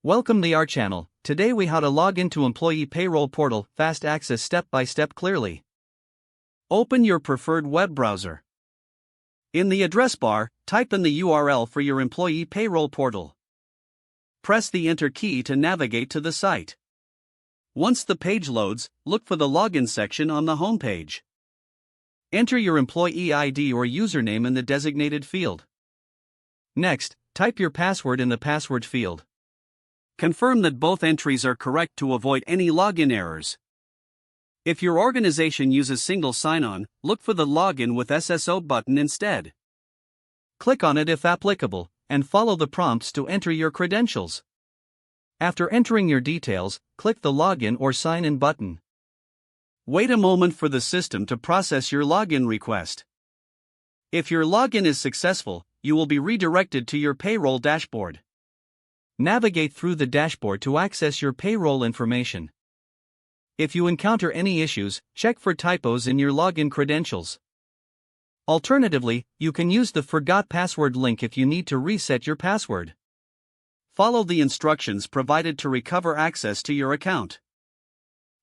Welcome to our channel. Today we how to log into employee payroll portal, fast access step by step clearly. Open your preferred web browser. In the address bar, type in the URL for your employee payroll portal. Press the enter key to navigate to the site. Once the page loads, look for the login section on the home page. Enter your employee ID or username in the designated field. Next, type your password in the password field. Confirm that both entries are correct to avoid any login errors. If your organization uses single sign-on, look for the Login with SSO button instead. Click on it if applicable, and follow the prompts to enter your credentials. After entering your details, click the Login or Sign In button. Wait a moment for the system to process your login request. If your login is successful, you will be redirected to your payroll dashboard. Navigate through the dashboard to access your payroll information. If you encounter any issues, check for typos in your login credentials. Alternatively, you can use the Forgot Password link if you need to reset your password. Follow the instructions provided to recover access to your account.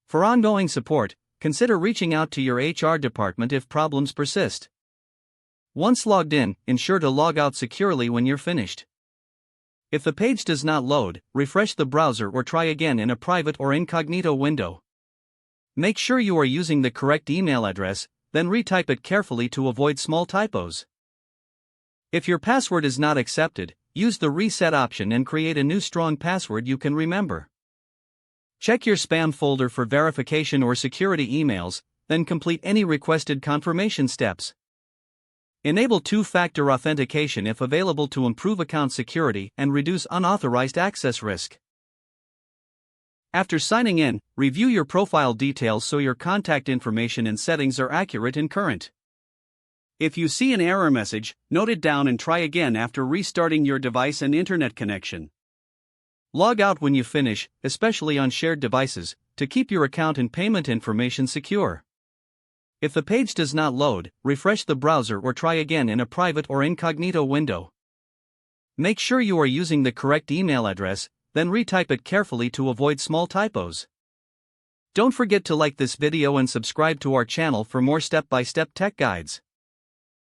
For ongoing support, consider reaching out to your HR department if problems persist. Once logged in, ensure to log out securely when you're finished. If the page does not load, refresh the browser or try again in a private or incognito window. Make sure you are using the correct email address, then retype it carefully to avoid small typos. If your password is not accepted, use the reset option and create a new strong password you can remember. Check your spam folder for verification or security emails, then complete any requested confirmation steps. Enable two-factor authentication if available to improve account security and reduce unauthorized access risk. After signing in, review your profile details so your contact information and settings are accurate and current. If you see an error message, note it down and try again after restarting your device and internet connection. Log out when you finish, especially on shared devices, to keep your account and payment information secure. If the page does not load, refresh the browser or try again in a private or incognito window. Make sure you are using the correct email address, then retype it carefully to avoid small typos. Don't forget to like this video and subscribe to our channel for more step-by-step tech guides.